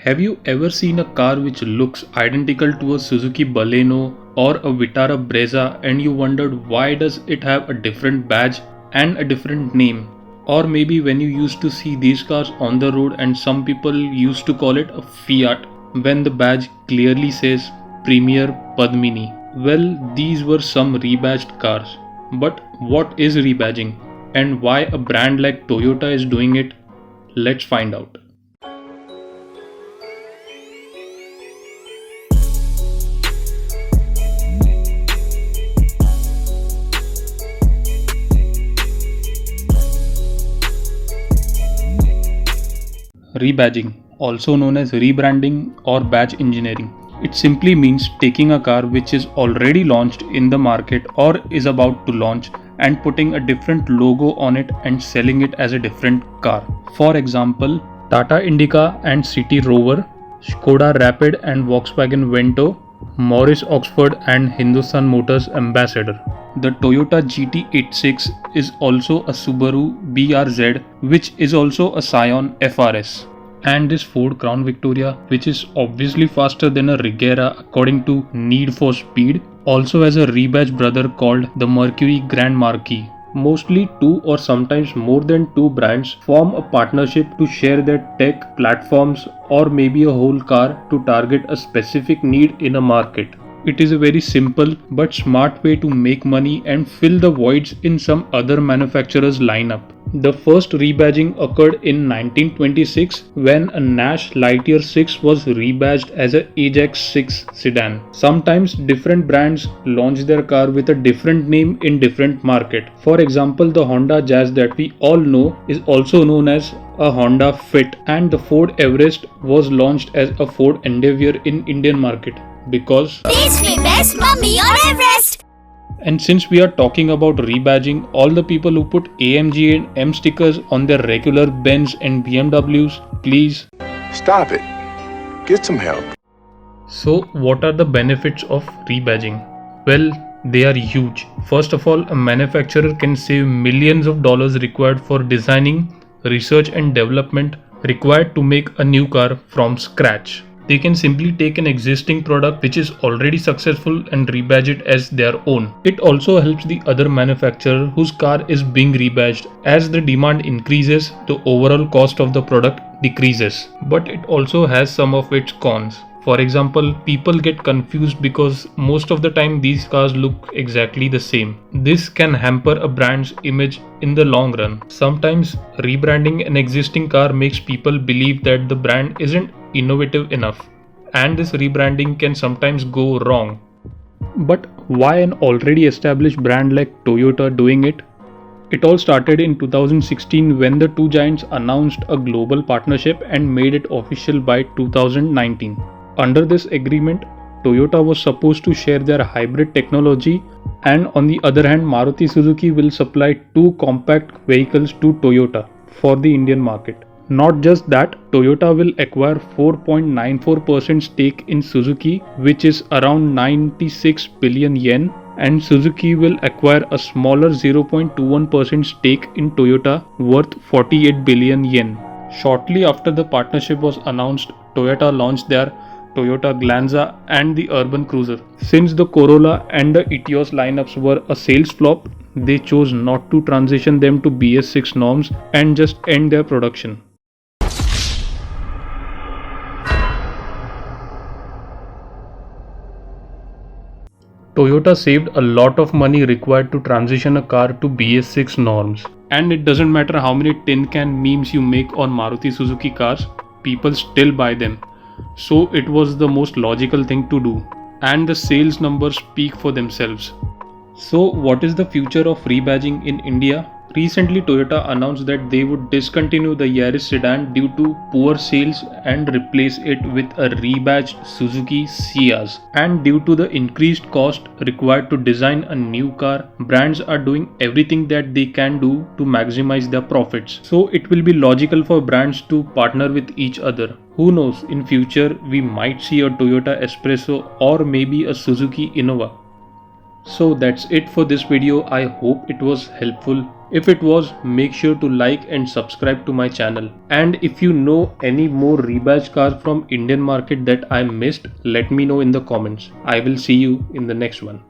Have you ever seen a car which looks identical to a Suzuki Baleno or a Vitara Brezza and you wondered why does it have a different badge and a different name? Or maybe when you used to see these cars on the road and some people used to call it a Fiat when the badge clearly says Premier Padmini. Well, these were some rebadged cars. But what is rebadging and why a brand like Toyota is doing it? Let's find out. Rebadging, also known as rebranding or badge engineering. It simply means taking a car which is already launched in the market or is about to launch and putting a different logo on it and selling it as a different car. For example, Tata Indica and City Rover, Skoda Rapid and Volkswagen Vento, Morris Oxford and Hindustan Motors Ambassador. The Toyota GT86 is also a Subaru BRZ, which is also a Scion FRS. And this Ford Crown Victoria, which is obviously faster than a Regera according to Need for Speed, also has a rebadge brother called the Mercury Grand Marquis. Mostly two or sometimes more than two brands form a partnership to share their tech, platforms, or maybe a whole car to target a specific need in a market. It is a very simple but smart way to make money and fill the voids in some other manufacturers' lineup. The first rebadging occurred in 1926 when a Nash Lightyear 6 was rebadged as a Ajax 6 sedan. Sometimes different brands launch their car with a different name in different market. For example, the Honda Jazz that we all know is also known as a Honda Fit, and the Ford Everest was launched as a Ford Endeavour in Indian market because Taste me best, Mummy or Everest. And since we are talking about rebadging, all the people who put AMG and M stickers on their regular Benz and BMWs, please stop it. Get some help. So what are the benefits of rebadging? Well, they are huge. First of all, a manufacturer can save millions of dollars required for designing, research and development required to make a new car from scratch. They can simply take an existing product which is already successful and rebadge it as their own. It also helps the other manufacturer whose car is being rebadged. As the demand increases, the overall cost of the product decreases. But it also has some of its cons. For example, people get confused because most of the time these cars look exactly the same. This can hamper a brand's image in the long run. Sometimes rebranding an existing car makes people believe that the brand isn't innovative enough, and this rebranding can sometimes go wrong. But why an already established brand like Toyota doing it? It all started in 2016 when the two giants announced a global partnership and made it official by 2019. Under this agreement, Toyota was supposed to share their hybrid technology, and on the other hand, Maruti Suzuki will supply two compact vehicles to Toyota for the Indian market. Not just that, Toyota will acquire 4.94% stake in Suzuki, which is around 96 billion yen, and Suzuki will acquire a smaller 0.21% stake in Toyota worth 48 billion yen. Shortly after the partnership was announced, Toyota launched their Toyota Glanza and the Urban Cruiser. Since the Corolla and the Etios lineups were a sales flop, they chose not to transition them to BS6 norms and just end their production. Toyota saved a lot of money required to transition a car to BS6 norms. And it doesn't matter how many tin can memes you make on Maruti Suzuki cars, people still buy them. So it was the most logical thing to do. And the sales numbers speak for themselves. So what is the future of rebadging in India? Recently, Toyota announced that they would discontinue the Yaris sedan due to poor sales and replace it with a rebadged Suzuki Ciaz. And due to the increased cost required to design a new car, brands are doing everything that they can do to maximize their profits. So it will be logical for brands to partner with each other. Who knows, in future we might see a Toyota Espresso or maybe a Suzuki Innova. So that's it for this video. I hope it was helpful. If it was, make sure to like and subscribe to my channel. And if you know any more rebadge cars from Indian market that I missed, let me know in the comments. I will see you in the next one.